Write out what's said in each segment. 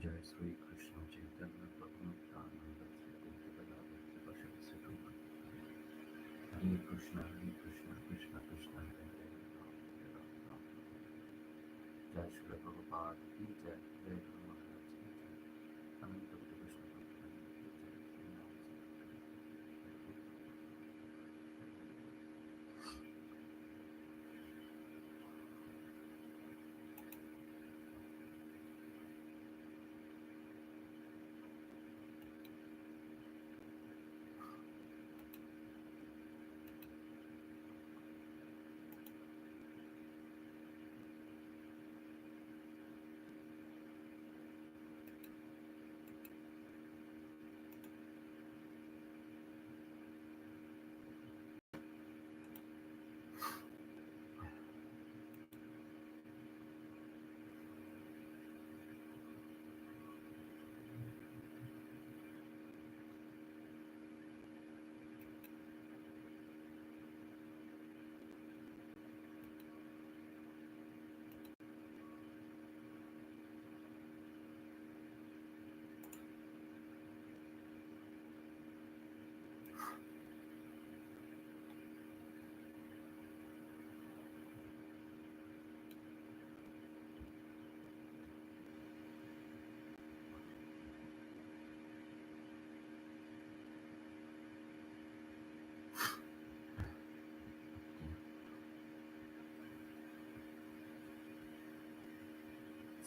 जय श्री कृष्ण चैतन्य प्रभु नित्यानंद श्री अद्वैत गदाधर हरे कृष्ण कृष्ण कृष्ण हरे हरे राम जय श्री प्रभुपाद की जय जय गुरु महाराज की जय अनंत कोटि कृष्ण भक्त की जय Shri Ram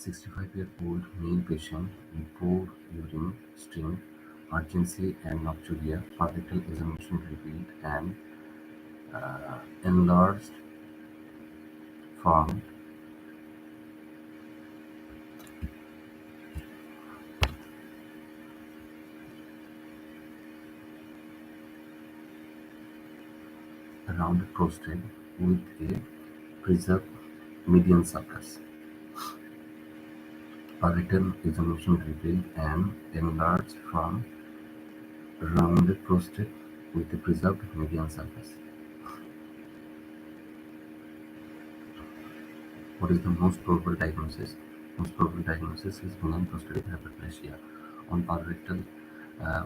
"65-year-old male patient with poor urine stream, urgency and nocturia, parietal examination revealed an enlarged form rounded prostate with a preserved median sulcus. Parietal examination revealed an enlarged form rounded prostate with a preserved median sulcus. What is the most probable diagnosis? Most probable diagnosis is benign prostatic hyperplasia. On parietal,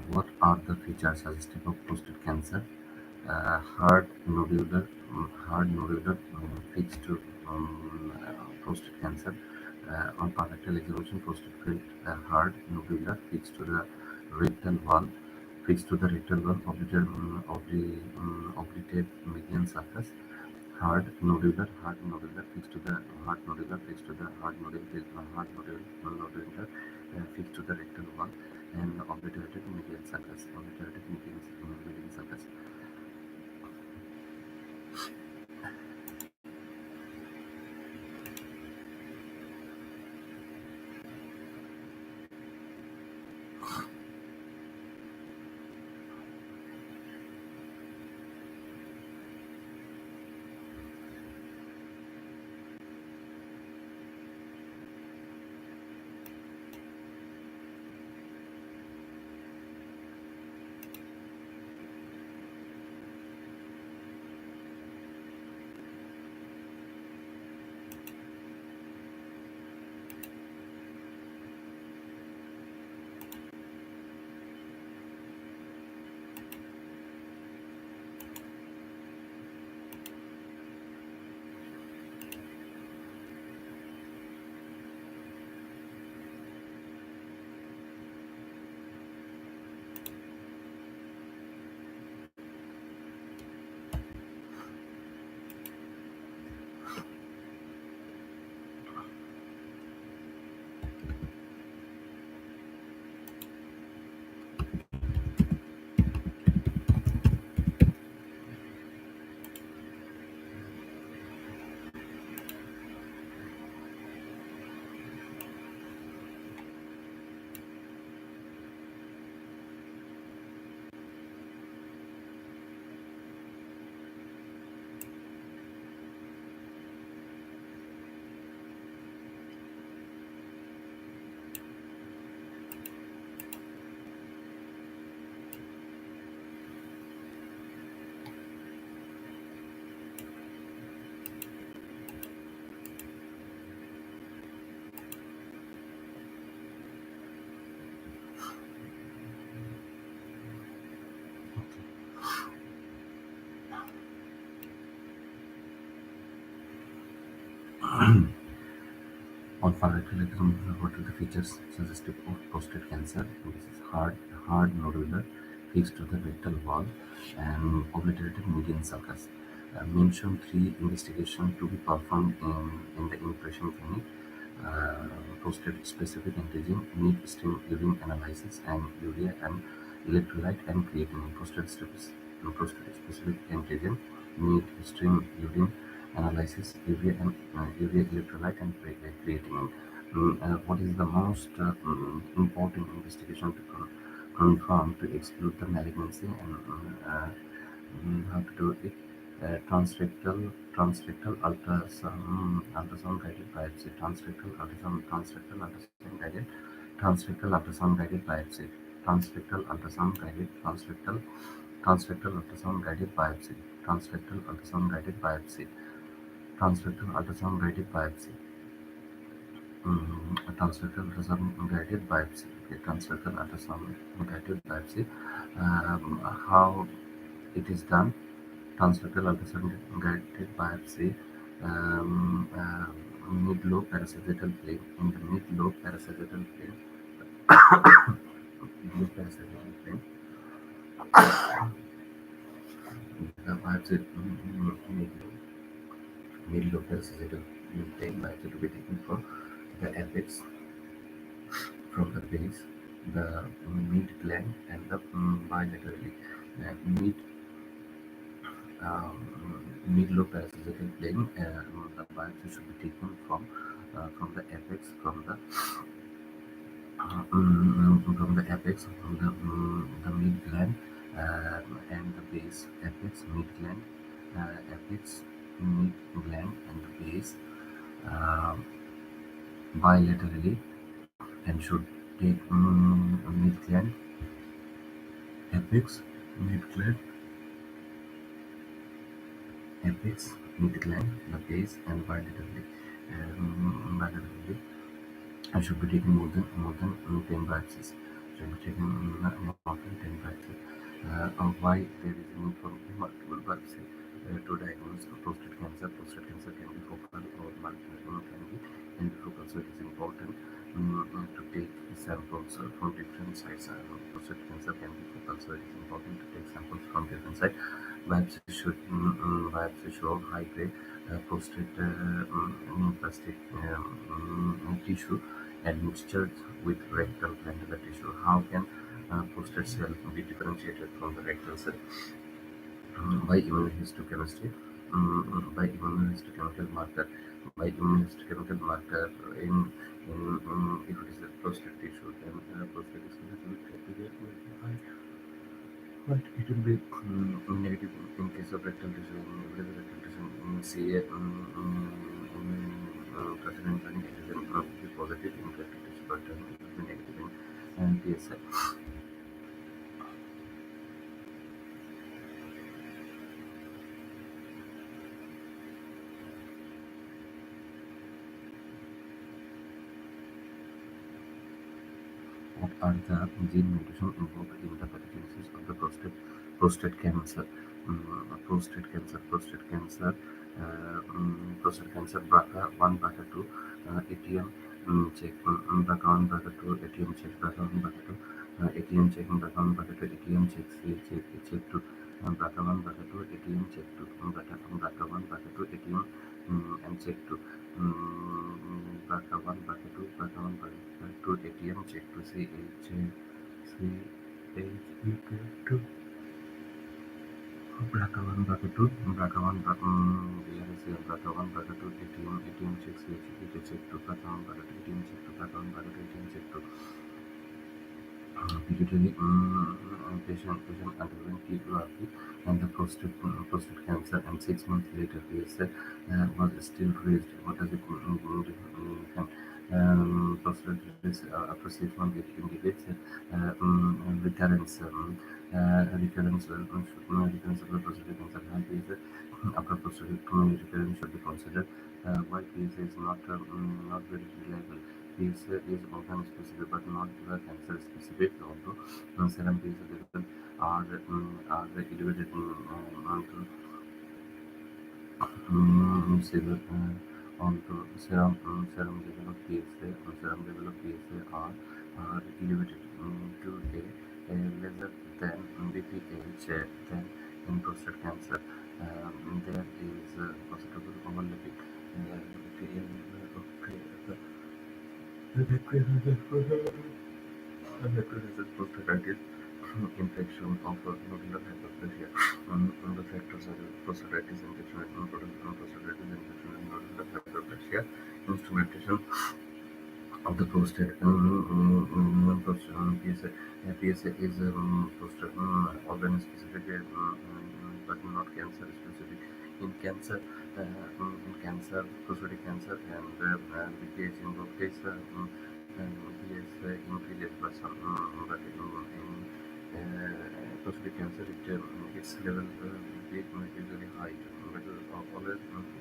what are the features suggestive of prostate cancer? Hard nodular, fixed prostate cancer. On parietal examination, prostate felt hard nodular fixed to the rectal wall, obliterate median surface. Hard nodular fixed to the nodular fixed to the rectal wall, and obliterated median surface. On parallelism, what are the features suggestive of prostate cancer? This is hard nodular, fixed to the rectal wall, and obliterated median sulcus. Mention three investigations to be performed in the impression clinic. Prostate-specific antigen, need stream urine analysis, and urea and electrolyte and creatinine. Prostate-specific antigen, need stream urine analysis, urea electrolyte, and creatinine. What is the most important investigation to confirm to exclude the malignancy, and how to do it? Transrectal ultrasound guided biopsy. Transrectal ultrasound guided biopsy. Transrectal ultrasound guided biopsy. Transrectal ultrasound guided biopsy. Transrectal ultrasound guided biopsy. Transrectal ultrasound guided biopsy. Okay, transrectal ultrasound guided biopsy. How it is done? Transrectal ultrasound guided biopsy. Mid-lobe parasagittal plane. In the mid-lobe parasagittal plane. Mid-lobe parasagittal plane. The biopsy mid-lobe parasagittal plane biopsy to be taken from the apex, from the base, the mid gland, and the bilaterally. Mid mid-lobe parasagittal plane. The biopsy should be taken from the apex, from the mid gland, and the base. Apex, mid gland, and the base, uh, bilaterally, and should take mid gland, apex, mid gland, the base, and bilaterally. Bilaterally, I should be taking more than 10 biopsies. Should be taking more than 10 biopsies. Why there is a need for multiple biopsy to diagnose prostate cancer? Prostate cancer can be focal or can be focal, so it is important to take samples from different sites. Prostate cancer can be focal, so it is important to take samples from different sites. Biopsy show high grade prostate plastic tissue admixtured with rectal glandular tissue. How can prostate cell be differentiated from the rectal cell? By immunohistochemistry, by immunohistochemical marker, in if it is a prostate tissue, then prostate is but it will be negative in case of rectal tissue. If it is a rectal tissue, CA president antigen will be positive in rectal tissue, but it will be negative in PSA. What are the gene mutations involved in the pathogenesis of the prostate cancer? Prostate cancer, BRCA1, BRCA2, ATM check, BRCA1, BRCA2, ATM check, BRCA1, BRCA2, ATM check, BRCA1, BRCA2, ATM check, check 2, BRCA1, BRCA2, ATM check 2, BRCA1, BRCA2, ATM and check 2, BRCA1, BRCA2, BRCA1, BRCA2, ATM check 2, CH2. BRCA1, BRCA2, BRCA1, BRCA1, BRCA2, ATM check, check 2, BRCA1, BRCA2, ATM check 2, BRCA1, BRCA2, ATM check 2. Pituitary patient underwent chemotherapy and the prostate cancer, and 6 months later PSA was still raised. What does it mean? Prostate after 6 months it indicates recurrence. Recurrence of the prostate cancer. High PSA after prostate recurrence should be considered. Why PSA is not very reliable? PSA is organ specific but not cancer specific, although serum PSA levels are elevated in severe although serum level of PSA are elevated to a lesser than BPH, then in prostate cancer there is possible overlapping in prostatitis infection of nodular hyperplasia. The factors are prostatitis infection and prostatitis infection and nodular hyperplasia. Instrumentation of the prostate. PSA is prostate organ specific, but not cancer specific. In cancer, prostate cancer and BPH in both cases, PS increases, but in prostate cancer, its level is usually high, but always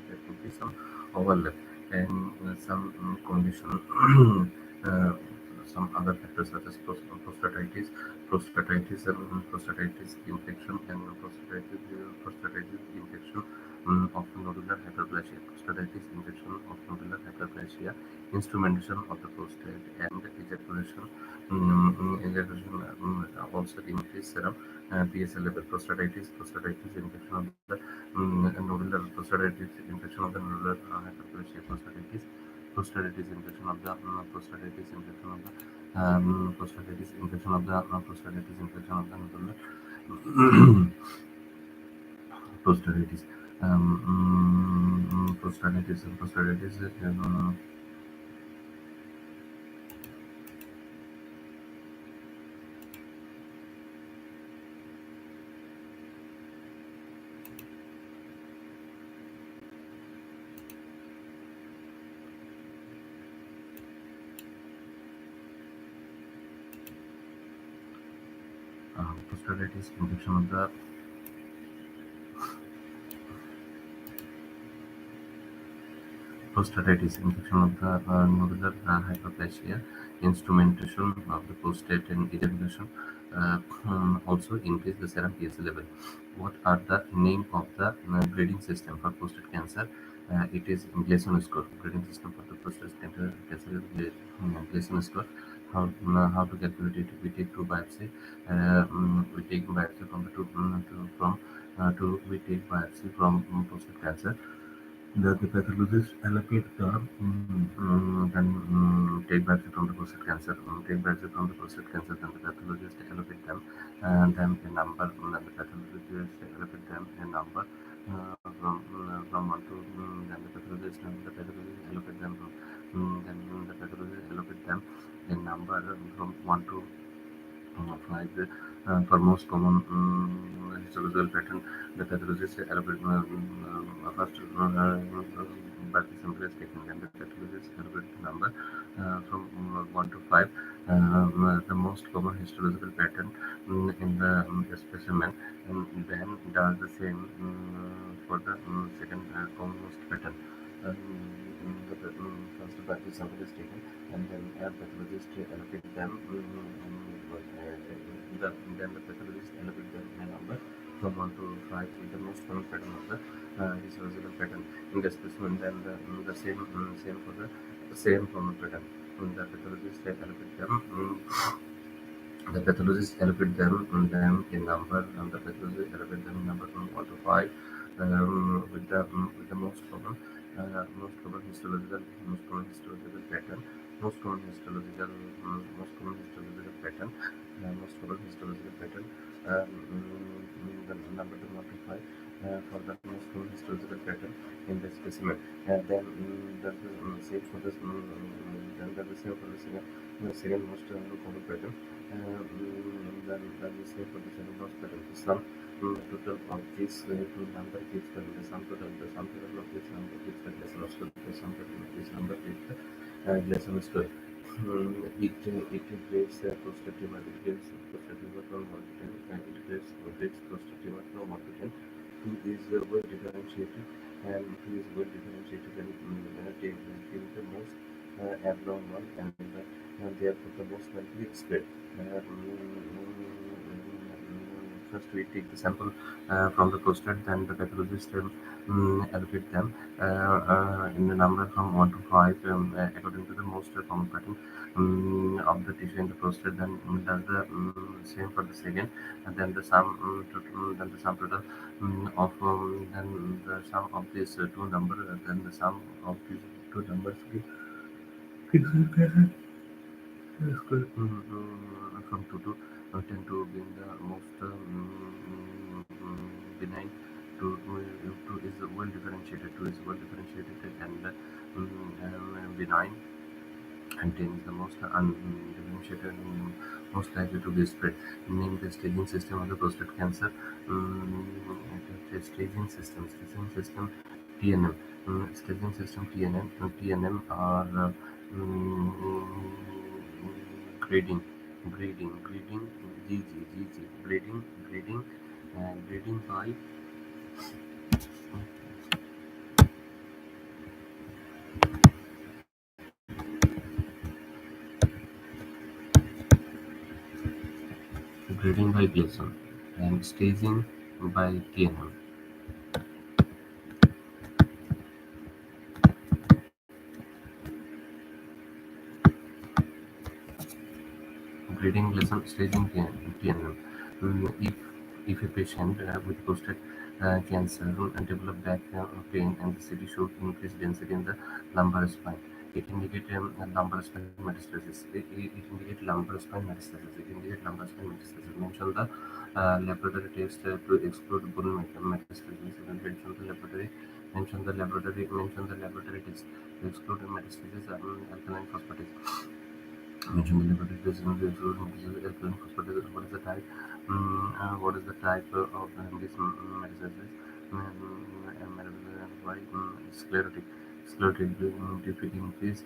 there could be some overlap and some condition, uh, some other factors such as prostatitis infection, and prostatitis infection of nodular hyperplasia. Prostatitis infection of nodular hyperplasia, instrumentation of the prostate, and ejaculation. Also increase serum PSA level. Prostatitis infection of the nodular prostatitis infection of the nodular hyperplasia. Prostatitis infection of the prostatitis infection of the prostatitis infection of the nodular prostatitis. Prostatitis. Prostatitis infection of the prostatitis infection of the nodular hyperplasia, instrumentation of the prostate and ejaculation also increase the serum PSA level. What are the name of the grading system for prostate cancer? It is Gleason score. Grading system for the prostate cancer is Gleason score. How to calculate it? We take two biopsy. We take biopsy from the we take biopsy from prostate cancer. The pathologist allocate the then take biopsy from the prostate cancer. Then the pathologist allocate them, and then a number. Then the pathologist allocate them a number from one to. Then the pathologist allocate them. Then the pathologist allocate them a number from one to five. For most common histological pattern, the pathologist allocate first biopsy sample is taken, then the pathologist allocate the number from 1 to 5. The most common histological pattern in the specimen, and then does the same for the second commonest pattern. First biopsy sample is taken, and then pathologist allocate them. Then the pathologist allocate them a number from 1 to 5 with the most common pattern of the histological pattern in the specimen. Then the same for the same common pattern. The pathologist allocate them. The pathologist allocate them a number, and the pathologist allocate them a number from 1 to 5 with the most common histological pattern. Most common histological pattern. Most common histological pattern. The number from 1 to 5 for the most common histological pattern in the specimen. Then that's the same for the then that's the same for the second most common pattern. Then the same for the second most pattern. The sum total of these two number gives the sum total of this number gives the Gleason score. The sum total of this number gives the Gleason score. It grades prostate tumor. It grades prostate tumor from 1 to 10. It grades prostate tumor from 1 to 10. 2 is well differentiated, and 2 is well differentiated, and take the most abnormal, and therefore the most likely spread. First, we take the sample from the prostate, then the pathologist allocate them in the number from 1 to 5 according to the most common pattern of the tissue in the prostate. Then does the same for the second, and then the sum then the sum total of then the sum of these two numbers, then the sum of these two numbers gives from 2 to 10 to being the most benign. 2 is well differentiated. 2 is well differentiated and benign, and 10 is the most undifferentiated and most likely to be spread. Name the staging system of the prostate cancer. Staging system TNM. Staging system TNM are mm, grading, GG, grading by Gleason, and staging by TNM. Grading Gleason, staging TNM. If a patient with prostate cancer develop back pain and the city should increase density in the lumbar spine, it indicates lumbar spine metastasis. It indicates lumbar spine metastasis. Mention the laboratory test to exclude bone metastasis. Mention the laboratory test to exclude metastasis. Alkaline phosphatase. Mention the laboratory test to exclude alkaline phosphatase. What is the type of this metastasis? Why sclerotic? Due to increase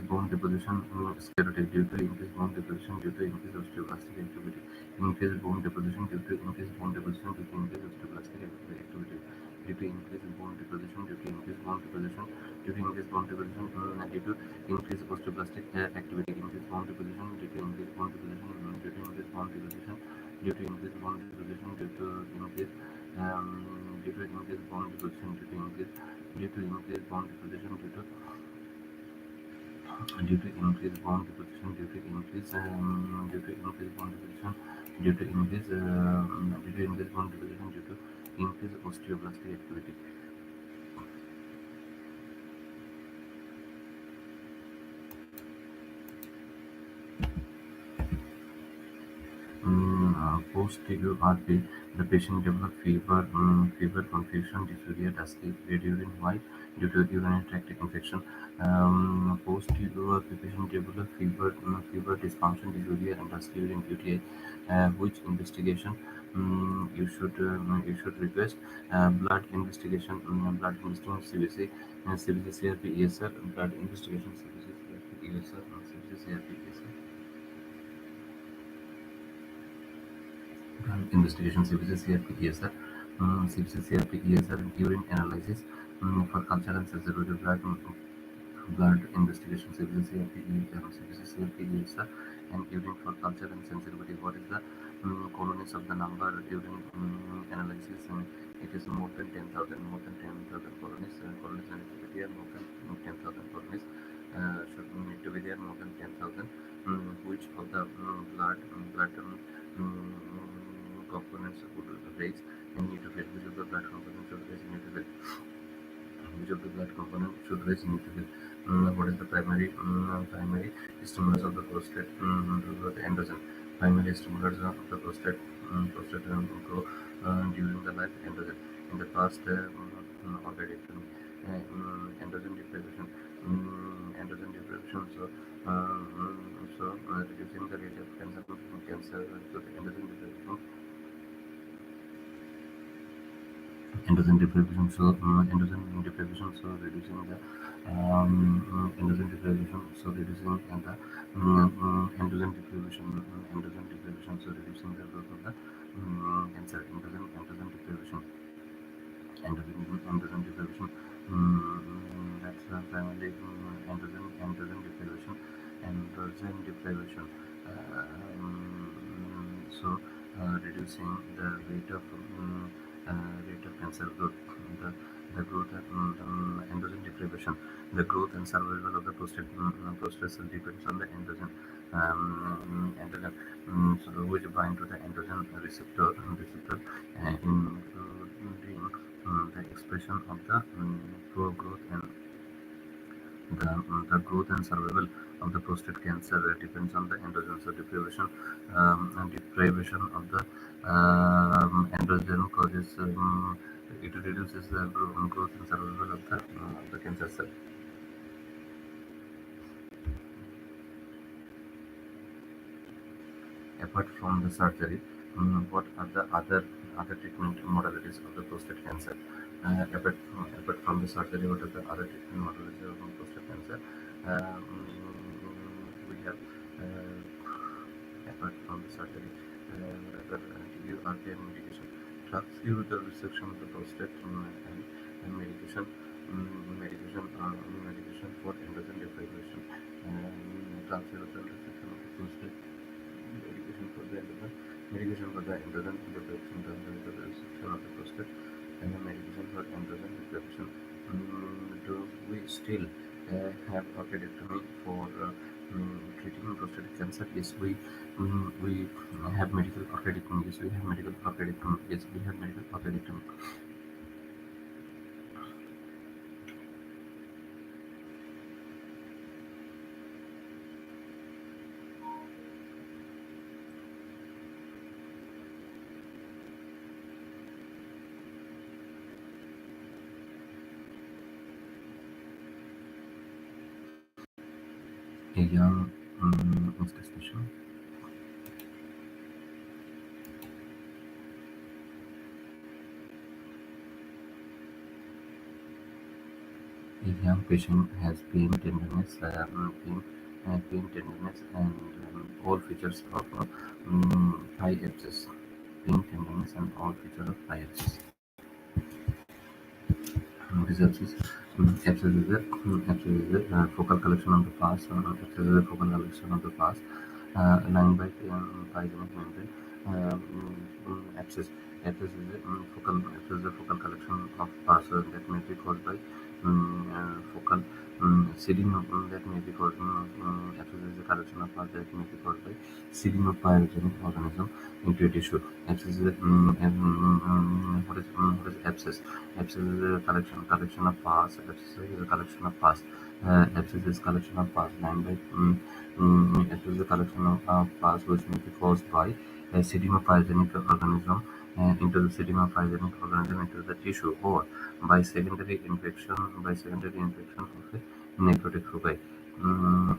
bone deposition. Sclerotic due to increase bone deposition due to increase osteoblastic activity. Increase bone deposition due to increase bone deposition due to increase osteoblastic activity. Due to increase bone deposition due to increase bone deposition due to increase bone deposition due to increase osteoblastic activity. Increase bone deposition due to increase bone deposition due to increase bone deposition due to increase bone deposition due to increase due to increase bone deposition due to increase bone deposition due to increase bone deposition due to increase bone deposition due to increase bone deposition due to increase osteoblastic activity. Post-TURP, the patient developed fever, confusion, dysuria, dusty, red urine, white due to urinary tract infection. Post-TURP, patient developed fever, dysfunction, dysuria, and dusty urine UTI. Which investigation you should request? Blood investigation CBC, CBC CRP ESR, blood investigation CBC CRP ESR, CBC CRP ESR. Investigation CBC CRP ESR, urine analysis for culture and sensitivity blood investigation CBC CRP ESR, and urine for culture and sensitivity. What is the colonies of the number during analysis? It is more than 10,000. Colonies. Colonies and it to be there more than 10,000 colonies. Should need to be there more than 10,000. Which of the blood components would raise in neutrophil? Which of the blood components should raise in neutrophil? Which of the blood component should raise in neutrophil? What is the primary stimulus of the prostate? The androgen. Primary stimulus of the prostate grow during the life. Androgen. In the past, organectomy. Androgen deprivation. Reducing the rate of cancer to the androgen deprivation. Androgen deprivation, so reducing the androgen deprivation, so reducing the androgen deprivation, so reducing the growth of the cancer. Androgen deprivation, androgen deprivation. That's primarily androgen deprivation. So reducing the rate of cancer growth, the, the growth and androgen deprivation. The growth and survival of the prostate cell depends on the androgen so which bind to the androgen receptor including the expression of the pro-growth and the growth and survival of the prostate cancer depends on the androgen. So deprivation of the androgen causes it reduces the growth and survival of the cancer cell. Apart from the surgery, what are the other treatment modalities of the prostate cancer? Apart from the surgery, what are the other treatment modalities of prostate cancer? We have apart from the surgery, other TURP medication, transmural resection of the prostate, and medication for androgen deprivation, transmural resection of the prostate. Medication for the androgen deprivation, transmural resection of the prostate, and the medication for androgen deprivation. Do we still have orchidectomy for treating prostate cancer? Yes, we have medical orchidectomy. Yes, we have medical orchidectomy. Yes, we have medical orchidectomy. A young institution. A young patient has pain tenderness, and all features of high abscess. Pain tenderness and all features of high abscess. This abscess is a focal collection of the pus. Abscess is a focal collection of the pus, lined by pyogenic membrane. Abscess. Abscess is a focal collection of pus that may be caused by focal seeding that may be caused. Abscess is a collection of pus that may be caused by seeding of pyogenic organism into a tissue. Abscess is what is abscess? Abscess is a collection of pus. Abscess is a collection of pus. Abscess is collection of pus lined by abscess is a collection of pus which may be caused by a pyogenic organism into the pyogenic organism into the tissue, or by secondary infection of a necrotic foci.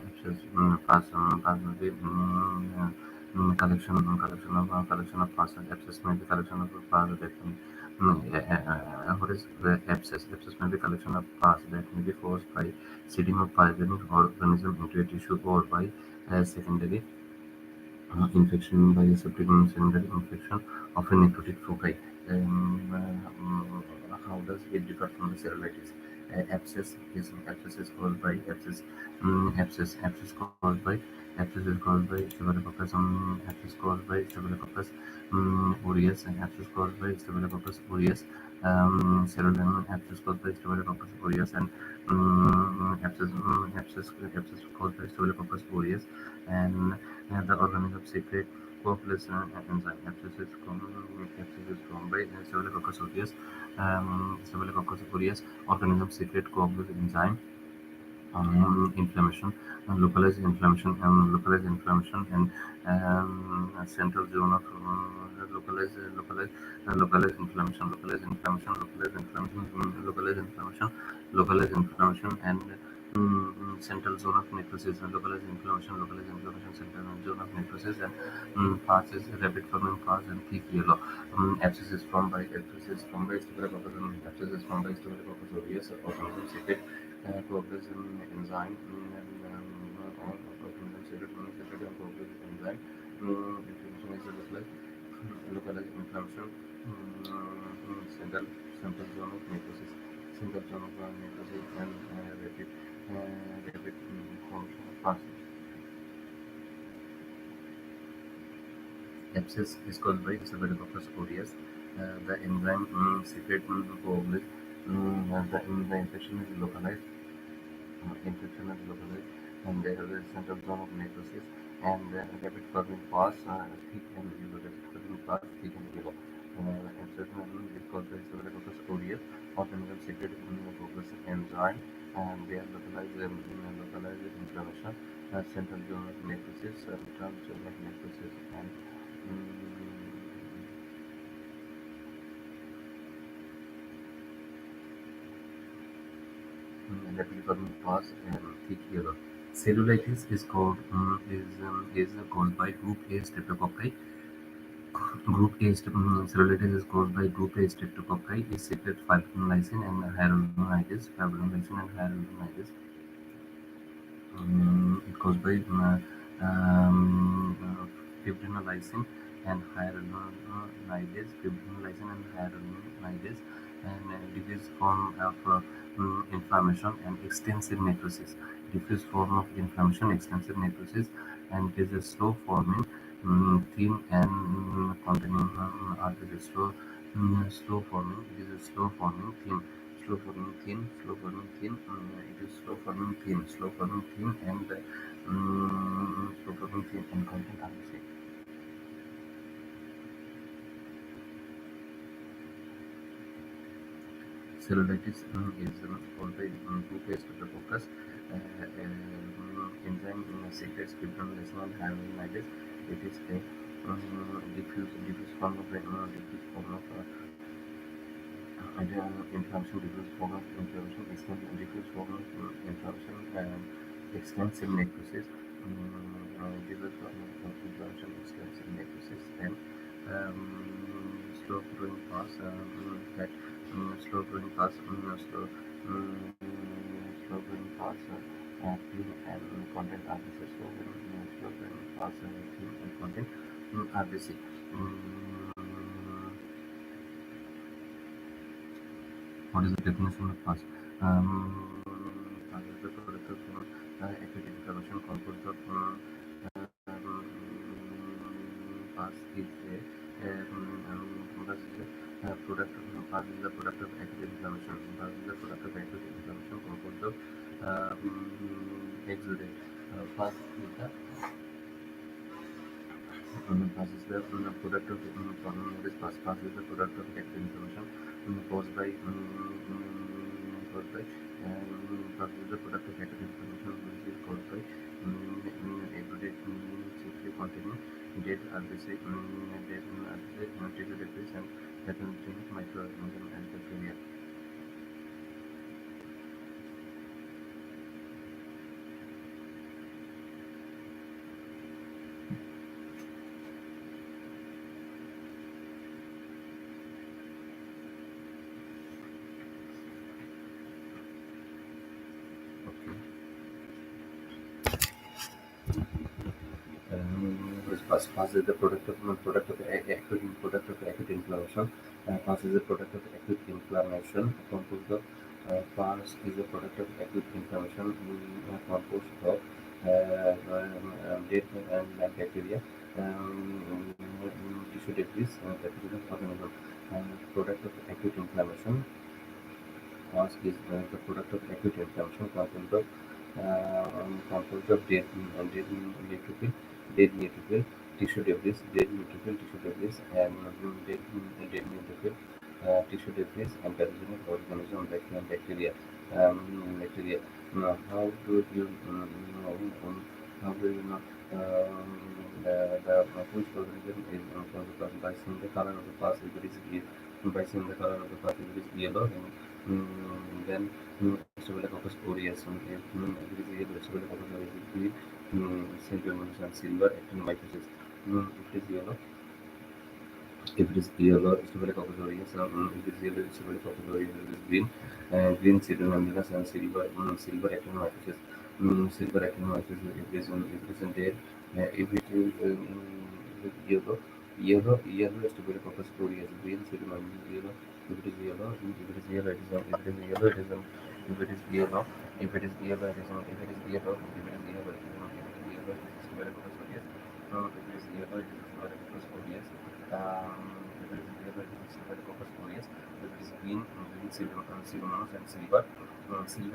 Abscess pus may be collection of pus. Abscess may be collection of pus that what is the abscess? Abscess may be collection of pus that may be caused by seeding of pyogenic organism into a tissue, or by secondary infection by a secondary infection of a necrotic foci. How does it differ from the cellulitis? Abscess is caused by abscess is caused by Staphylococcus aureus, and abscess caused by Staphylococcus aureus. Cerebellum abscess caused by Staphylococcus aureus, and abscess caused by Staphylococcus aureus, and the organism secrete coagulase enzyme. Abscess is formed by Staphylococcus aureus. Staphylococcus aureus organism secrete coagulase enzyme. Inflammation, localized inflammation, and central zone of localized inflammation, and central zone of necrosis, localized inflammation, central zone of necrosis, and parts is rapid forming parts and thick yellow. Abscess is formed by Staphylococcus aureus, organism secrete coagulase enzyme, inflammation is localized inflammation, central zone of necrosis, and rapid formation of pus. Abscess is caused by Staphylococcus aureus. The enzyme secrete coagulate. The infection is localized. And there is a central zone of necrosis and rapid curving parts thick and yellow. Rapid curving parts thick and yellow. And certainly is caused by Staphylococcus aureus, organism secrete coagulous enzyme, and they are localized inflammation, central zone of necrosis, zone of necrosis, and rapid curving parts and thick yellow. Cellulitis is caused by group A streptococci. Cellulitis is caused by group A streptococci. It secretes fibrinolysin and hyaluronidase. It caused by fibrinolysin and hyaluronidase, and diffuse form of inflammation and extensive necrosis. Diffuse form of inflammation, extensive necrosis, and it is a slow forming, thin and containing slow forming. It is a slow forming, thin. It is slow forming thin, and content RBC. Cellulitis is caused by two-phase streptococcus. Enzyme secretes fibrinolysin and hyaluronidase. It is a diffuse form of inflammation, extensive necrosis, diffuse form of inflammation, extensive necrosis, and slow growing parts, slow growing parts, thin and content RBC. Slow growing parts, thin and content RBC. What is the definition of pus? Pus is the product of acute inflammation composed of pus is a product of pus is the product of acute inflammation. Pus is the product of acute inflammation composed of exudate. Pus is the Pus is the product of Pus is the product of active inflammation caused by Pus is the product of active inflammation which is caused by everyday chiefly containing dead RBC, tissue debris, and pathogenic microorganisms and bacteria. Pus is the product of acute inflammation. Pus is a product of acute inflammation composed of Pus is a product of acute inflammation composed of dead and bacteria, tissue debris, pathogenic organism. Product of acute inflammation. Pus is the product of acute inflammation composed of dead neutrophil, tissue debris, and dead neutrophil, tissue debris, and pathogenic organism, bacteria. Bacteria. Now, how do you know? How do you know which organism is caused by seeing the color of the pus? If it is yellow, then Staphylococcus aureus. If it is yellow, Staphylococcus aureus is green, silver actinomycosis. If it is yellow, Staphylococcus aureus. If it is yellow, Staphylococcus aureus is green. Green pseudomonas and silver actinomycosis. Silver actinomycosis. If it is dead. If it is yellow Staphylococcus aureus. Green pseudomonas yellow. If it is yellow, Staphylococcus aureus. If it is yellow, it is Staphylococcus aureus. If it is yellow, it is Staphylococcus aureus. If it is green, green pseudomonas and silver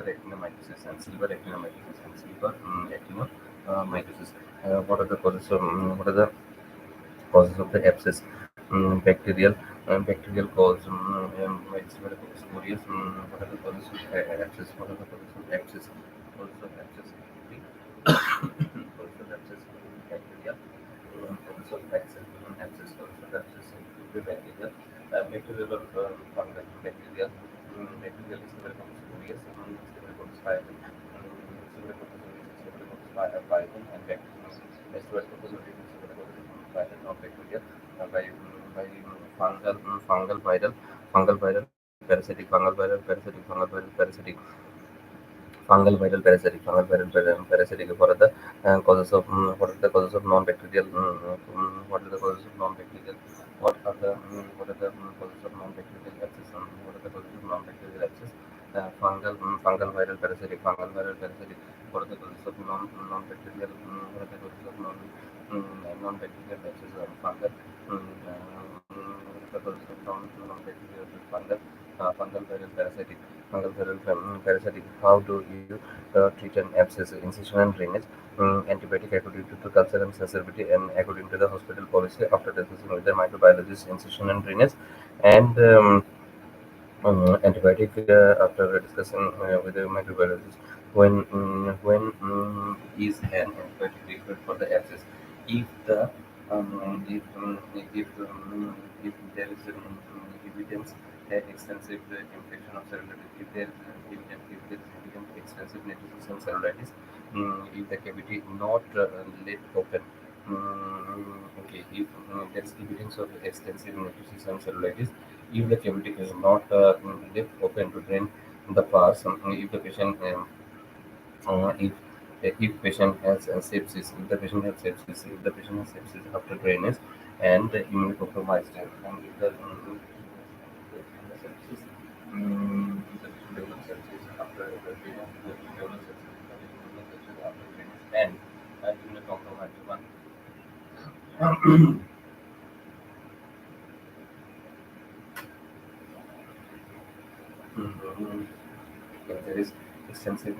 actinomycosis and silver actinomycosis and silver actinomycosis. What are the causes of the abscess? Bacterial cause. Staphylococcus aureus. What are the causes of abscess? What are the causes of abscess? Causes of abscess include causes of abscess include bacteria. Causes of abscess include bacteria. Bacterial or fungal. Bacterial is Staphylococcus aureus. Staphylococcus pyogenes. Staphylococcus aureus. Staphylococcus pyogenes and bacteria. Staphylococcus aureus. Staphylococcus pyogenes of bacteria fungal viral parasitic parasitic. What are the causes of non-bacterial? What are the causes of non-bacterial? What are the causes of non-bacterial abscess? What are the causes of non-bacterial abscess? Fungal viral parasitic. What are the causes of non-bacterial? What are the causes of non-bacterial abscess? What are the causes of non-bacterial fungal viral parasitic? Parasitic. How do you treat an abscess? Incision and drainage. Antibiotic according to the culture and sensitivity and according to the hospital policy after discussing with the microbiologist, incision and drainage, and antibiotic after discussing with the microbiologist. When is an antibiotic required for the abscess? If the if if there is evidence extensive infection of cellulitis, if there is evidence extensive necrosis and cellulitis, if the cavity not left open. Okay, if there is evidence of extensive necrosis and cellulitis, if the cavity is not left open to drain the pus, if the patient if patient has sepsis, if the patient has sepsis, if the patient has sepsis after drainage and immunocompromised, and if the sepsis, if the patient develops sepsis after the drainage, if the patient develops sepsis after drainage and immunocompromised one. There is extensive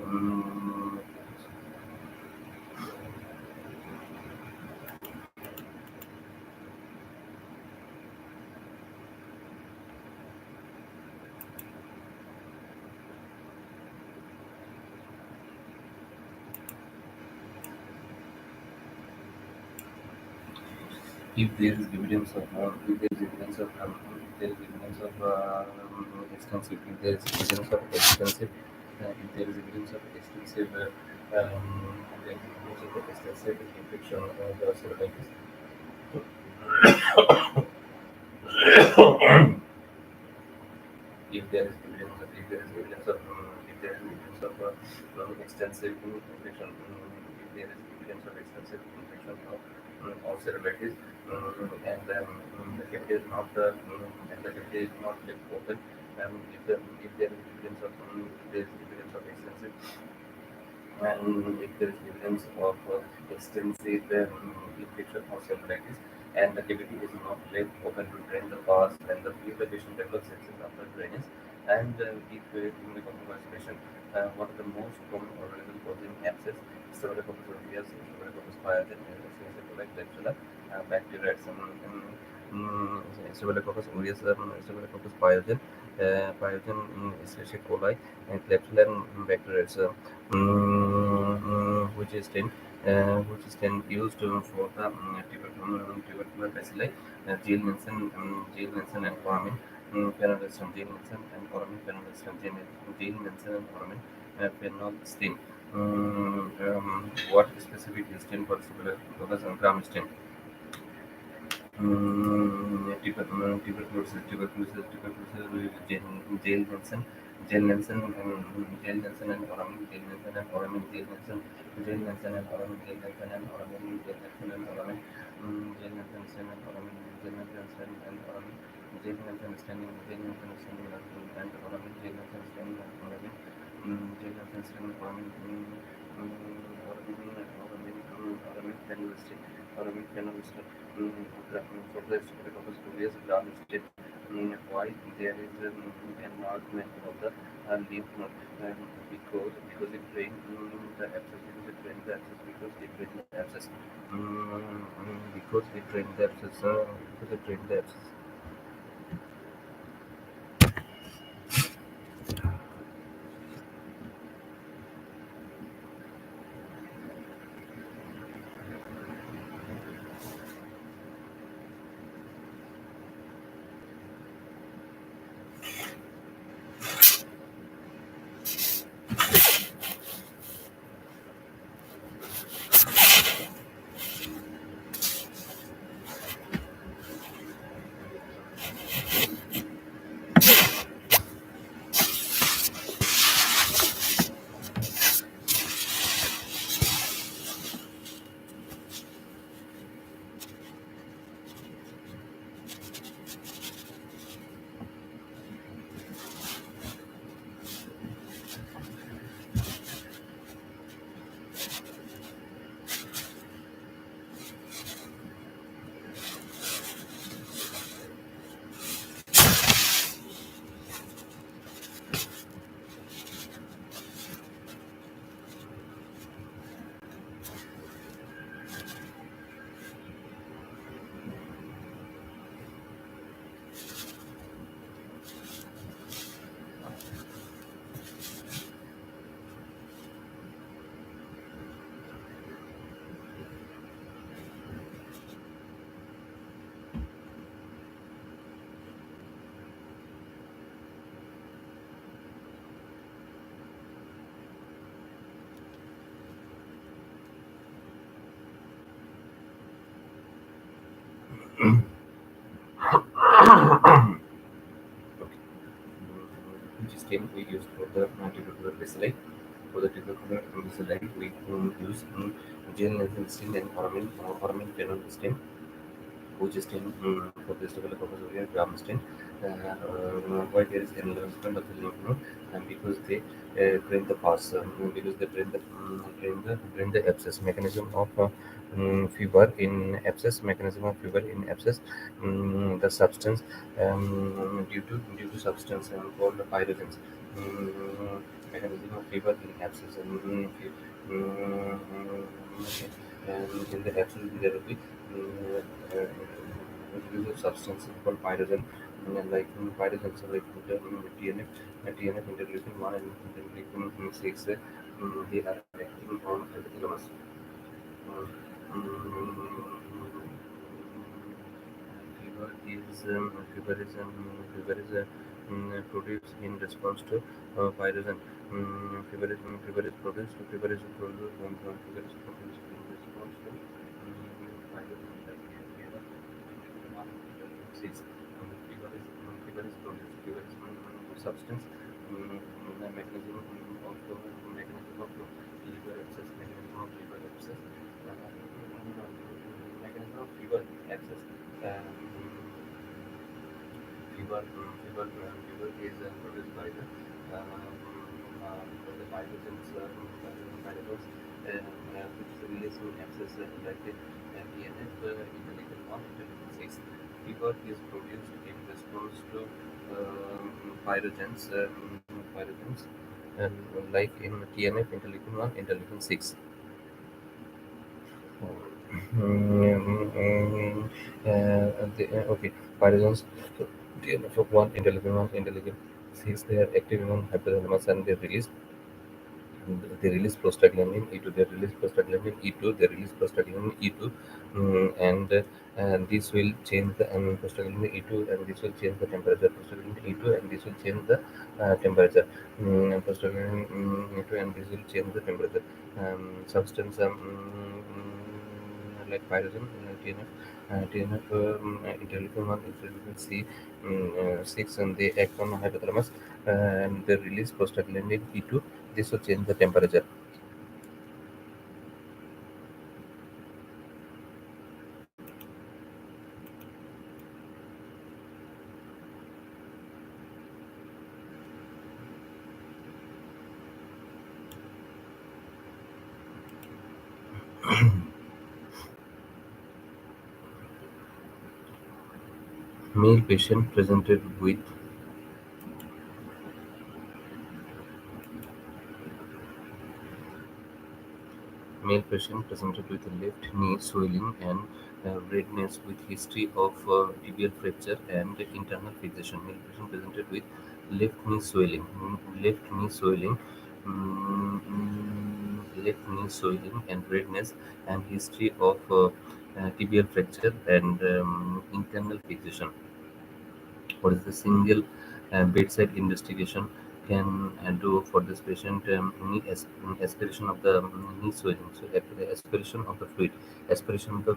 if there is evidence of if there is evidence of if there is evidence of extensive if there is evidence of extensive if there is evidence of extensive there is evidence of extensive infection of the cellulitis. If there is evidence of if there is evidence of if there is evidence of extensive infection, if there is evidence of extensive infection of cellulitis, and the cavity is not and the cavity is not left open, if there is evidence of if there is evidence of extensive and if there is evidence of extensive infection of cellulitis and the cavity is not left open to drain the pus and if the patient develops sepsis after drainage and if in the compromised patient, what are the most common organism causing abscess? Staphylococcus aureus, Staphylococcus pyogenes, Klebsiella, bacteria, Staphylococcus aureus, Staphylococcus is coli, and Klebsiella bacteria. Which is then used for the tubercular bacilli, Jill Nelson and Coramin, phenolstin, Jill Nelson and Coramin, phenolstin, Jill Nelson and Coramin, phenolstin. What specific is stain for tuberculosis and gram stain? Jail Nelson, Jail Nelson and Oramin, Jail Nelson and Oramin, Jail Nelson, Jail Nelson and Oramin, Jail Nelson and Oramin, Jail Nelson and Oramin, Jail Nelson and Oramin, Jail Nelson and Oramin, Jail Nelson standing, Jail Nelson standing and Oramin, Jail Nelson standing and Oramin. why there is enlargement of the lymph node because it drains the abscess because it drains the abscess because it drains the abscess. Which stem we use for the tubercular bacilli. For the tubercular bacilli, we use gel nasal stem and foramen canal stem, which stem for the staphylococcus aureus gram stem. Why there is enlargement of the lymph node? And because they drain the pus, because they drain the abscess. Mechanism of fever in abscess. Mechanism of fever in abscess. The substance due to substance called pyrogens. Mechanism of fever in abscess. And in the abscess there will be use of substance called pyrogen, like pyrogens are like TNF, interleukin 1 and interleukin 6. They are acting on hypothalamus. Fever is produced in response to pyrogen. Fever is produced when fever is produced in response to pyrogen. Six. Fever is produced. Fever is substance. The mechanism of liver abscess. Mechanism of fever abscess. Fever is produced by the pyrogens, which is released in abscess like TNF, interleukin 1, interleukin 6. Fever is produced in response to pyrogens, like in TNF, interleukin 1, interleukin 6. Okay, pyrogens, TNF 1, interleukin 1, interleukin 6, they are active on hypothalamus and they release prostaglandin E2. They release prostaglandin E2. They release prostaglandin E2, and this will change the prostaglandin E2, and this will change the temperature. Prostaglandin E2, and this will change the temperature. Prostaglandin E2, and this will change the temperature. Substance like pyrogen, TNF, interleukin 1, interleukin 6, and they act on hypothalamus, and they release prostaglandin E2. This will change the temperature. Male patient presented with Male patient presented with left knee swelling and redness with history of tibial fracture and internal fixation. Male patient presented with left knee swelling, left knee swelling and redness and history of tibial fracture and internal fixation. What is the single bedside investigation can do for this patient? Aspiration of the knee swelling. So aspiration of the fluid, aspiration of the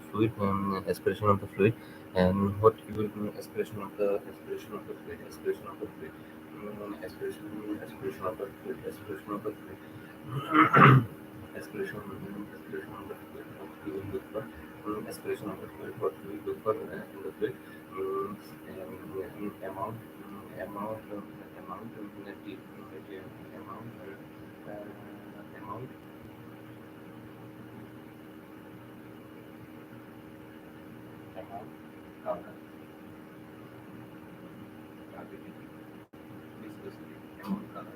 fluid, and what you will do? Aspiration of the fluid, aspiration of the fluid, aspiration of the fluid. Aspiration of the fluid. What we will look for? Aspiration of the fluid. What we will look for in the fluid? Mm, amount, amount, amount, amount, amount, color, targeting, viscosity, amount, color,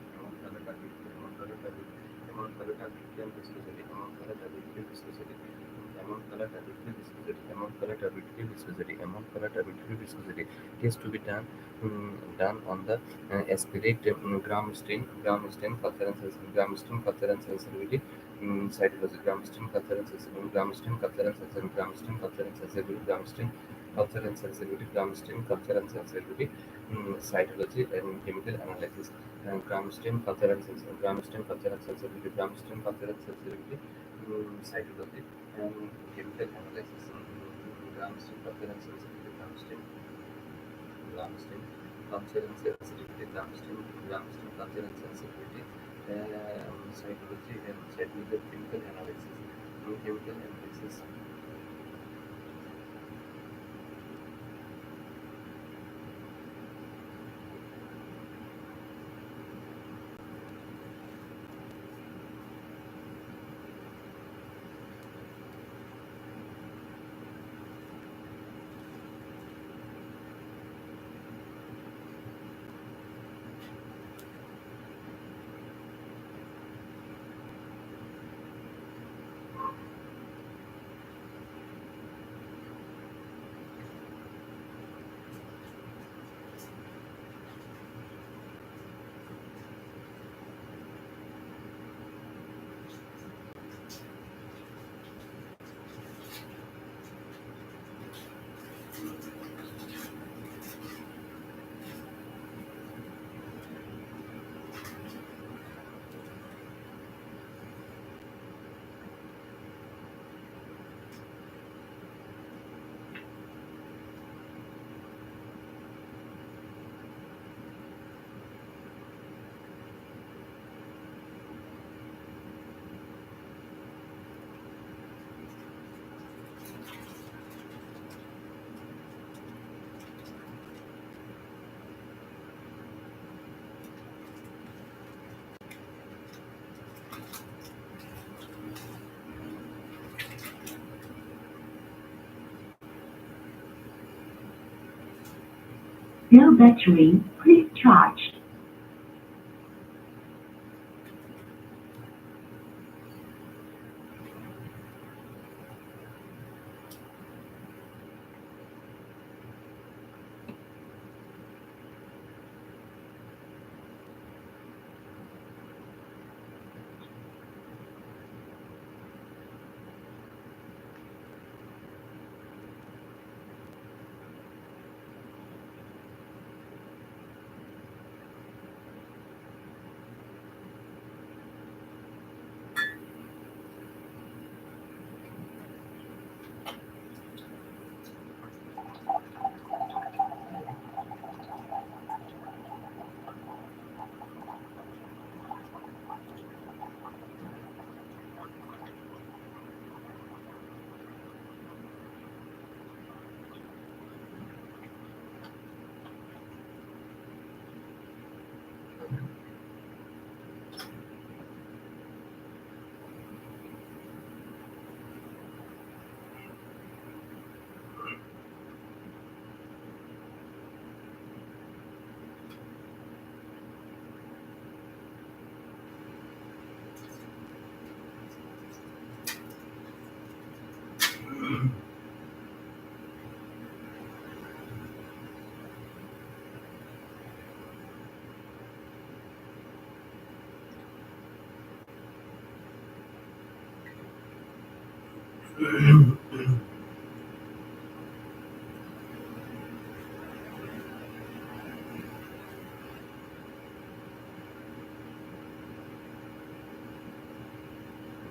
targeting, amount, color, targeting, viscosity, amount, color, targeting, viscosity, amount, color, targeting, viscosity, amount, color, targeting, viscosity, amount, color, targeting, viscosity. Test to be done on the aspirate gram strain culture and sensitivity. Cytology gram strain culture and sensitivity, gram strain culture and sensitivity, gram strain culture and sensitivity, gram strain culture and sensitivity. Cytology and chemical analysis. Gram strain culture and sensitivity, gram strain culture and sensitivity, gram strain culture and sensitivity. Cytology and chemical analysis. Gram strain culture and sensitivity, gram strain culture and sensitivity, gram strain culture and sensitivity. Cytology and chemical analysis. Chemical analysis. No battery, please charge.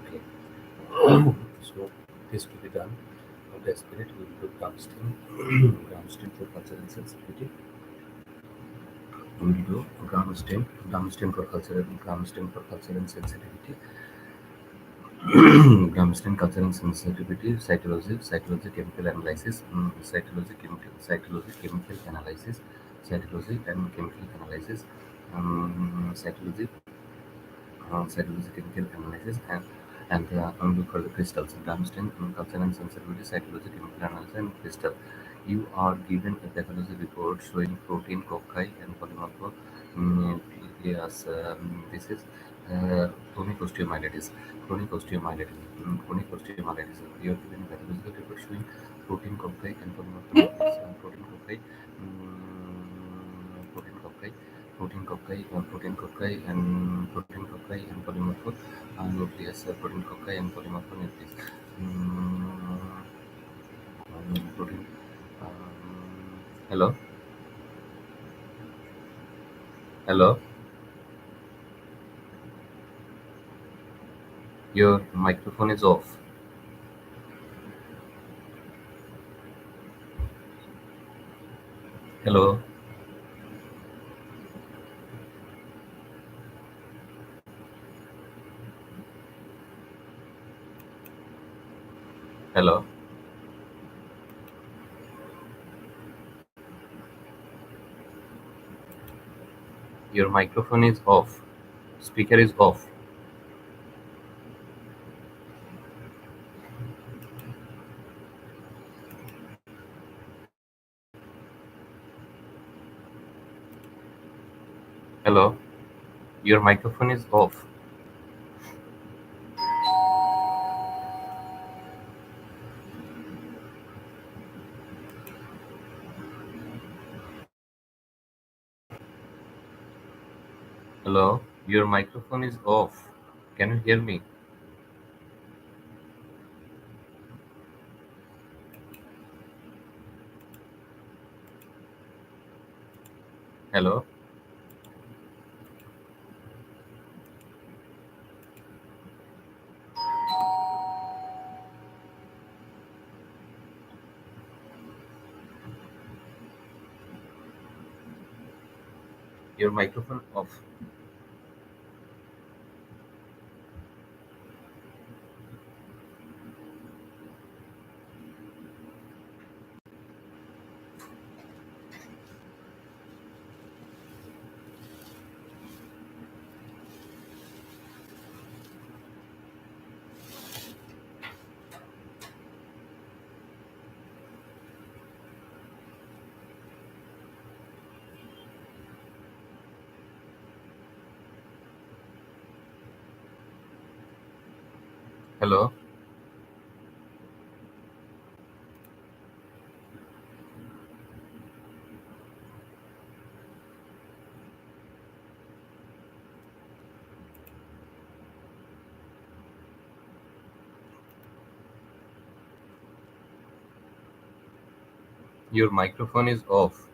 Okay. So this to be done. The spirit will do Gramstein, Gramstein for culture and sensitivity. We will do Gramstein for culture and sensitivity. Gramstein culture and sensitivity, chemical analysis, chemical analysis, cytology and chemical analysis, cytology cytology chemical analysis and look for the crystals. Ramstein culture and sensitivity cytology chemical analysis and crystal. You are given a pathology report showing protein, cocci, and polymorpho. Yes, this is chronic osteomyelitis. Chronic osteomyelitis. Chronic osteomyelitis. You are given a pathological report showing protein, cocci, and polymorpho. Protein, cocci, protein, cocci, protein cocci and polymorpho nucleus, protein cocci and polymorpho nucleus. Mm, protein. Hello, hello. Your microphone is off. Hello, hello. Your microphone is off. Speaker is off. Hello. Your microphone is off. Hello. Your microphone is off. Can you hear me? Hello. Your microphone off. Hello. Your microphone is off.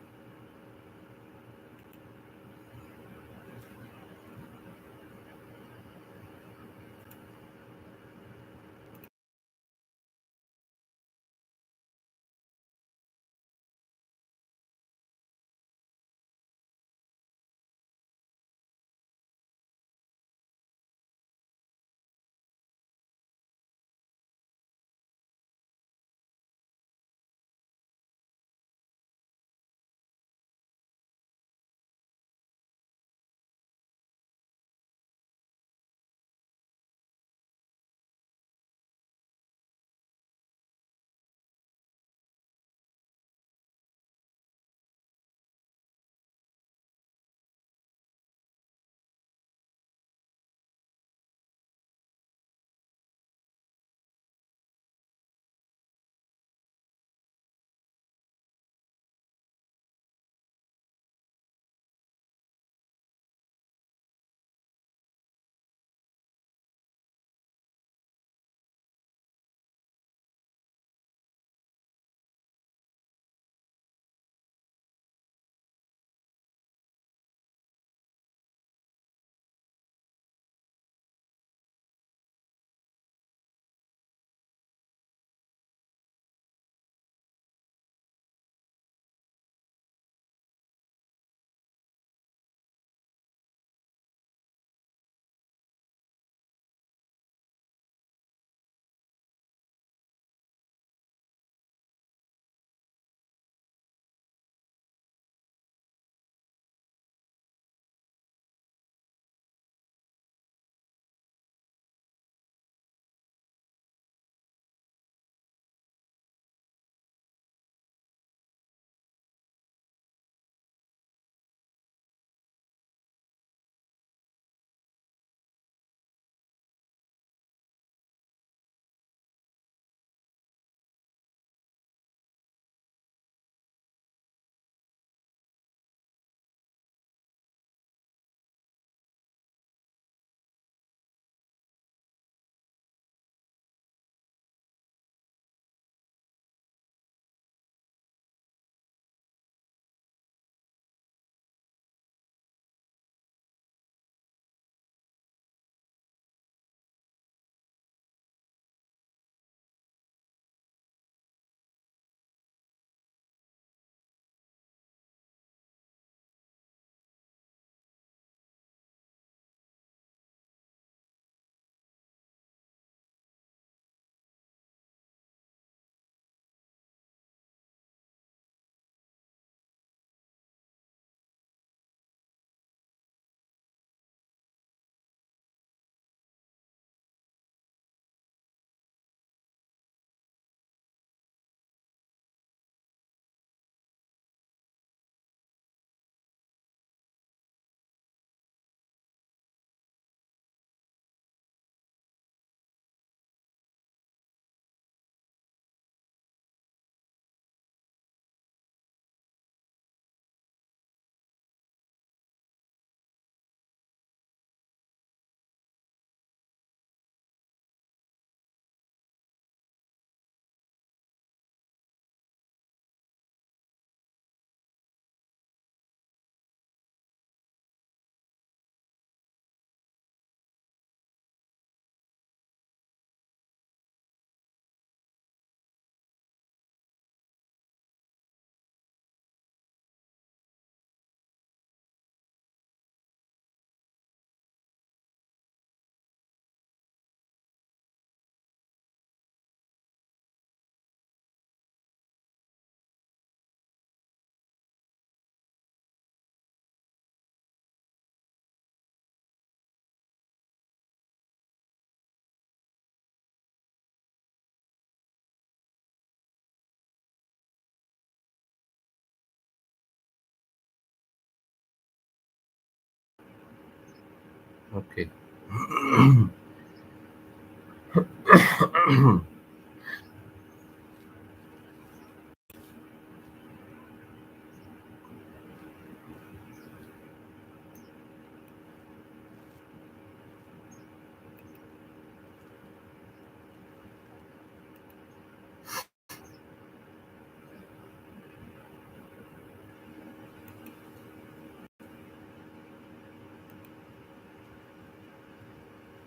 Okay.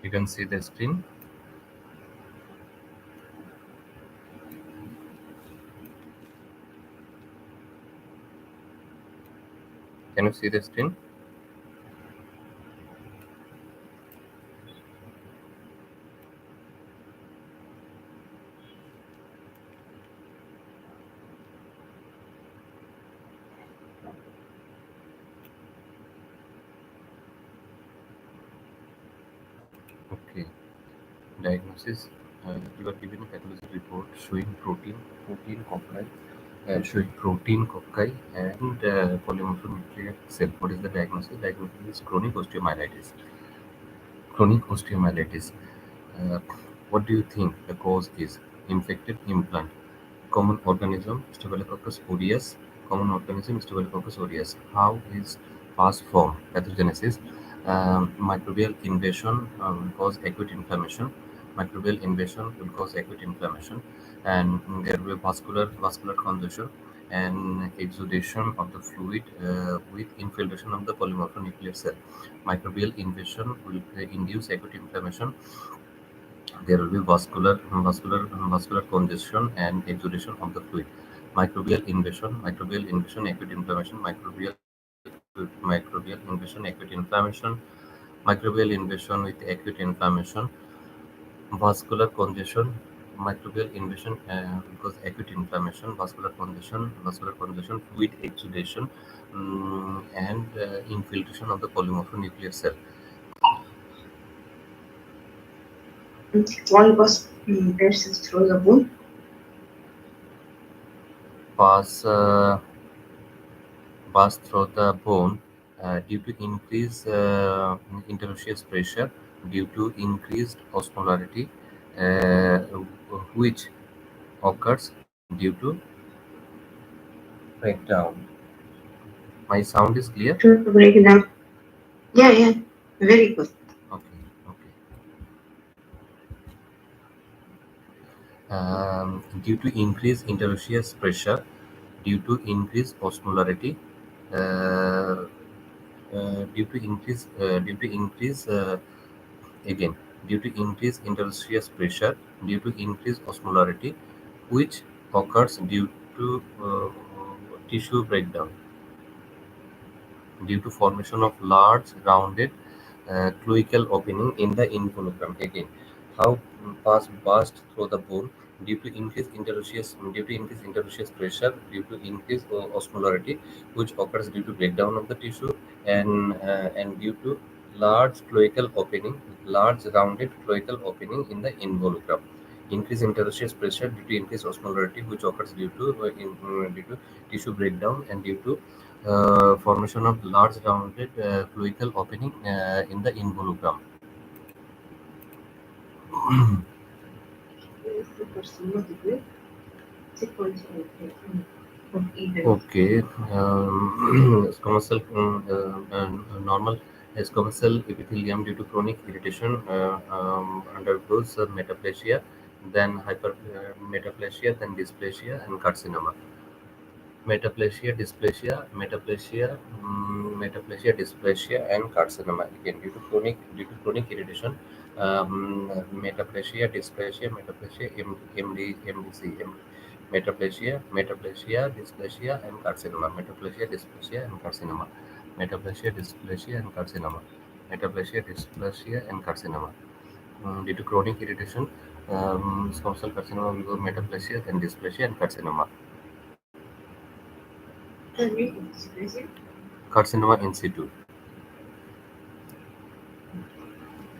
You can see the screen. Can you see the screen? Okay. Diagnosis. You are given a pathology report showing showing protein cocci and polymorphonucleic cell. What is the diagnosis? Diagnosis is chronic osteomyelitis. Chronic osteomyelitis. Uh, what do you think the cause is? Infected implant. Common organism Staphylococcus aureus. Common organism Staphylococcus aureus. How is past form? Pathogenesis. Microbial invasion will cause acute inflammation. Microbial invasion will cause acute inflammation, and there will be vascular congestion and exudation of the fluid with infiltration of the polymorphonuclear cell. Microbial invasion will induce acute inflammation. There will be vascular congestion and exudation of the fluid. Microbial invasion, acute inflammation, microbial invasion, acute inflammation, microbial invasion with acute inflammation, vascular congestion, microbial invasion because acute inflammation, vascular congestion, fluid exudation, and infiltration of the polymorphonuclear cell. Why was pierced through the bone? Pass pass through the bone due to increased interosseous pressure, due to increased osmolarity, uh, which occurs due to breakdown. My sound is clear? To break it down. Yeah, yeah. Very good. Okay, okay. Due to increased interosseous pressure, due to increased osmolarity, uh, due to increase again due to increased interosseous pressure, due to increased osmolarity, which occurs due to tissue breakdown, due to formation of large rounded cloacal opening in the involucrum. Again, how pus burst through the bone due to increased interosseous pressure, due to increased osmolarity, which occurs due to breakdown of the tissue, and due to large rounded cloacal opening in the involucrum. Increased interosseous pressure due to increased osmolarity, which occurs due to tissue breakdown, and due to formation of large rounded cloacal opening in the involucrum. Sequence of events. Okay, squamous cell, normal squamous cell epithelium due to chronic irritation undergoes metaplasia, then hypermetaplasia, then dysplasia and carcinoma. Metaplasia, dysplasia, and carcinoma. Again, due to chronic irritation, dysplasia, and carcinoma. Dysplasia, and carcinoma. Due to chronic irritation, squamous cell carcinoma will go metaplasia, then dysplasia, and carcinoma. Carcinoma in situ.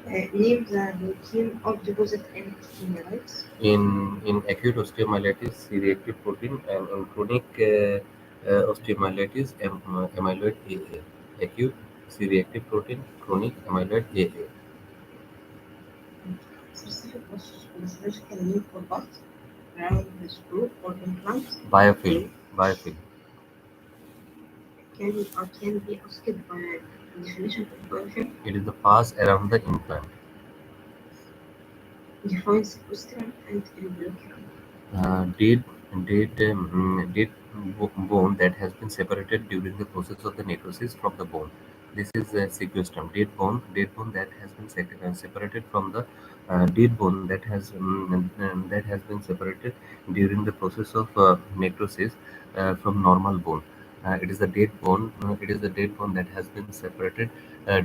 Name the routine of deposit in stimulates. In acute osteomyelitis, C-reactive protein, and in chronic osteomyelitis, amyloid AA. Acute C-reactive protein, chronic amyloid AA. Specific physiological need for what? Around the screw or implants? Biofilm. Biofilm. Can be asked by definition of biofilm? It is the pass around the implant. Defines sequestrum and involucrum. Dead, dead bone that has been separated during the process of the necrosis from the bone. This is sequestrum. Dead bone that has been separated from the dead bone that has been separated during the process of necrosis from normal bone. It is the dead bone. It is the dead bone that has been separated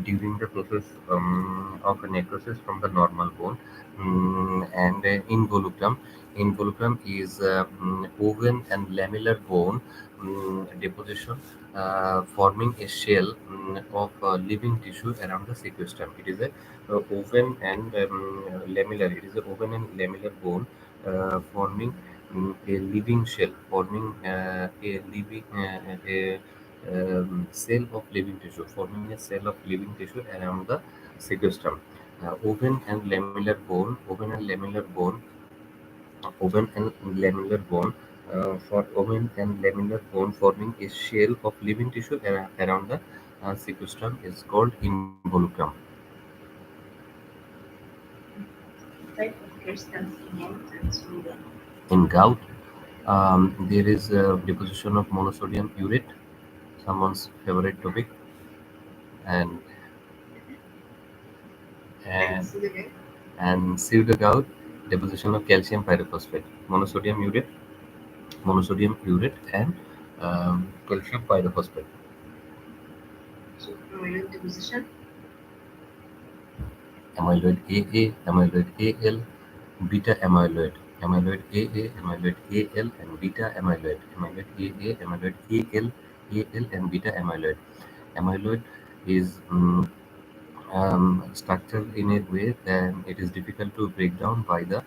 during the process of necrosis from the normal bone. And involucrum. Involucrum is woven and lamellar bone deposition forming a shell of living tissue around the sequestrum. It is a woven and lamellar. It is a woven and lamellar bone forming a living shell, forming a cell of living tissue, forming a cell of living tissue around the sequestrum. Open and lamellar bone for open and lamellar bone forming a shell of living tissue around the sequestrum is called involucrum. Type of crystals in gout and soda. In gout, there is deposition of monosodium urate, someone's favorite topic, and And and, soda. and pseudogout, deposition of calcium pyrophosphate, monosodium urate, and calcium pyrophosphate. So amyloid deposition. Amyloid AA, amyloid AL, beta amyloid, amyloid AA, amyloid AL, and beta amyloid, amyloid AA, amyloid AL, and beta amyloid. Amyloid is structured in a way that it is difficult to break down by the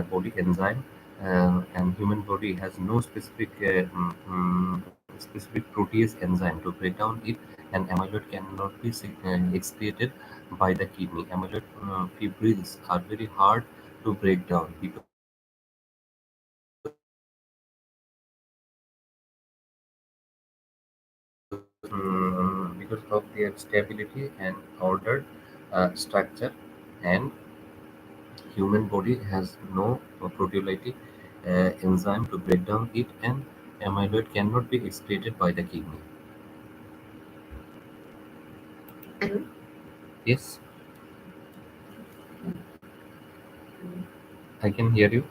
body enzyme, and human body has no specific protease enzyme to break down it, and amyloid cannot be excreted by the kidney. Amyloid fibrils are very hard to break down because because of their stability and ordered structure, and human body has no proteolytic enzyme to break down it, and amyloid cannot be excreted by the kidney. Hello. Yes, I can hear you.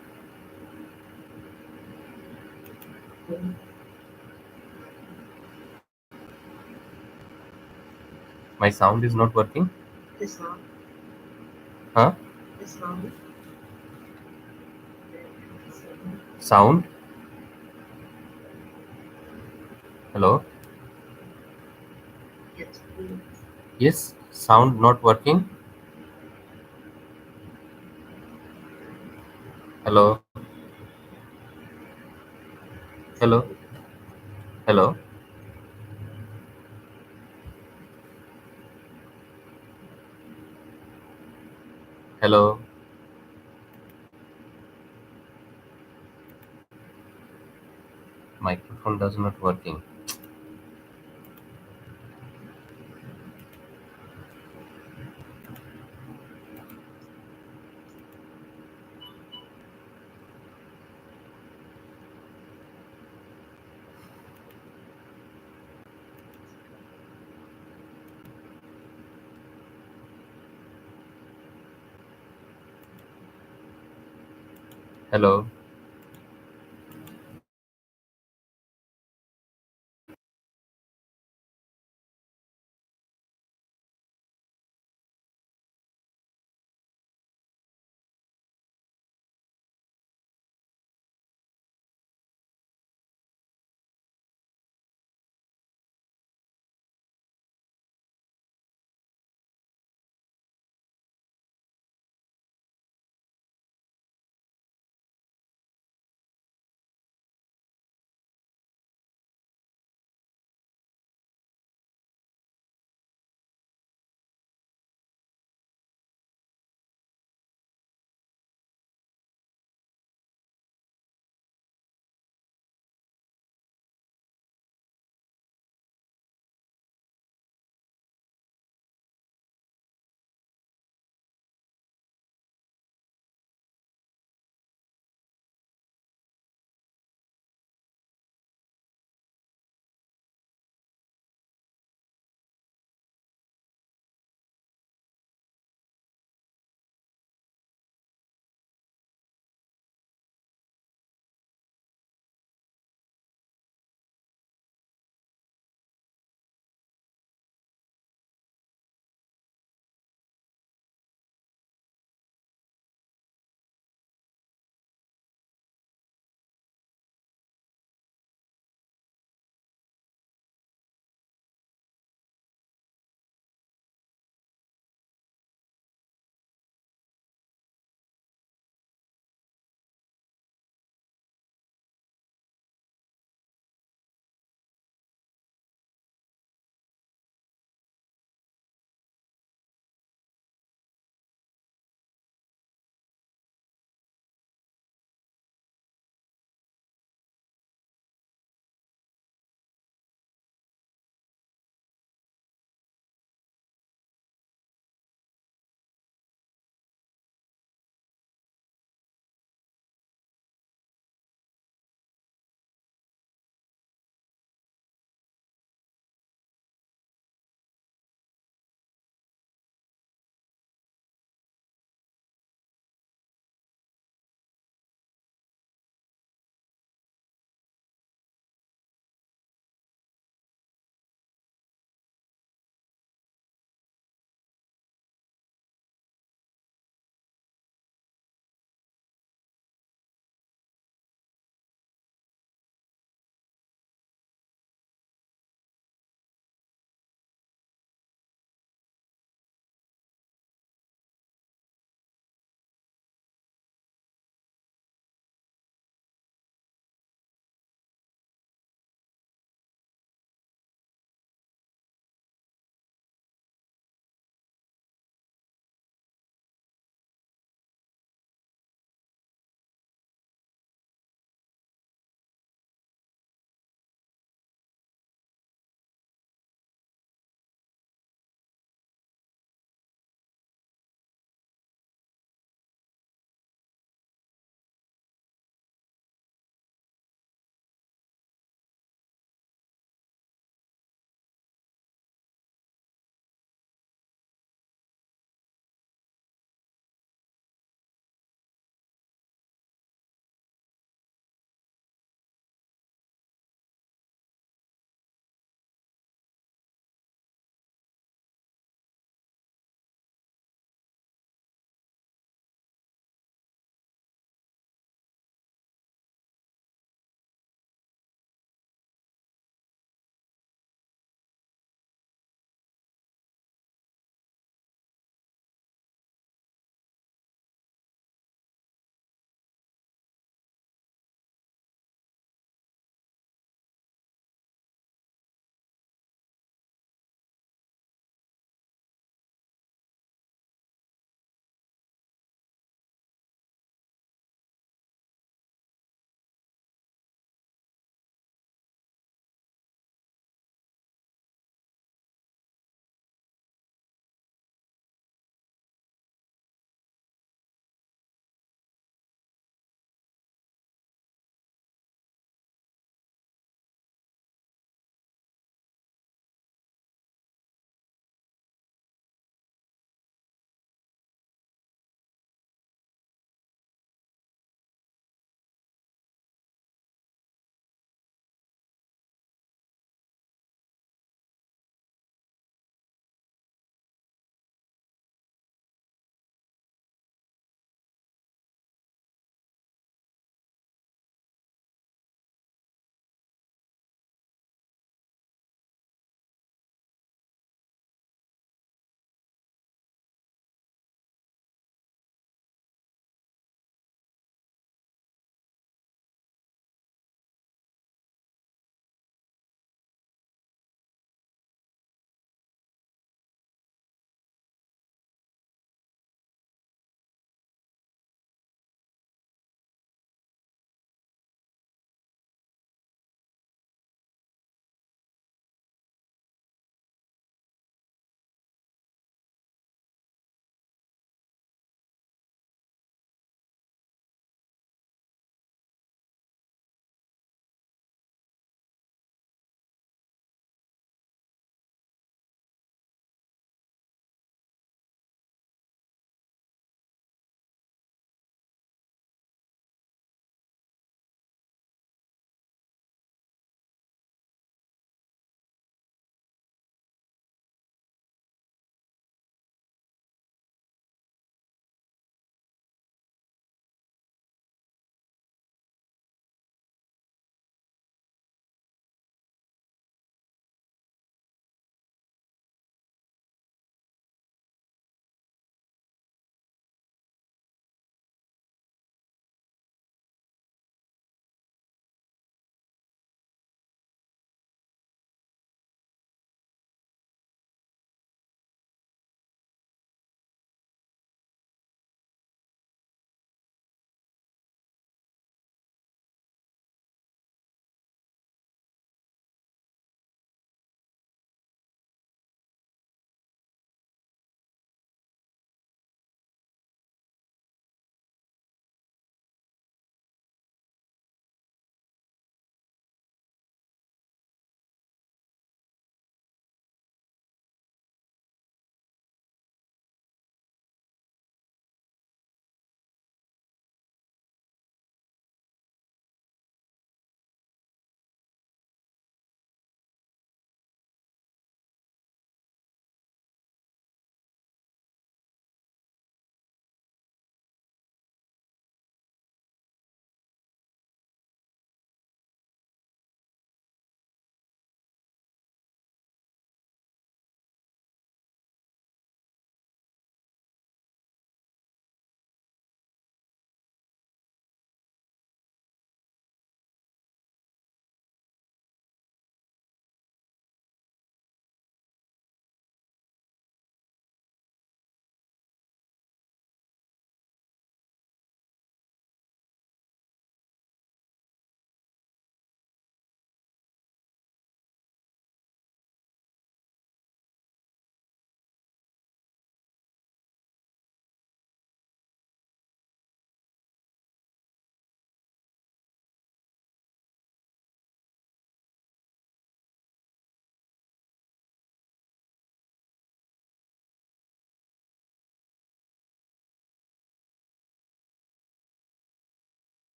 My sound is not working. This one. Huh? This one. Sound. Hello. Yes. Yes, sound not working. Hello. Hello. Hello. Hello. Microphone does not working. Hello.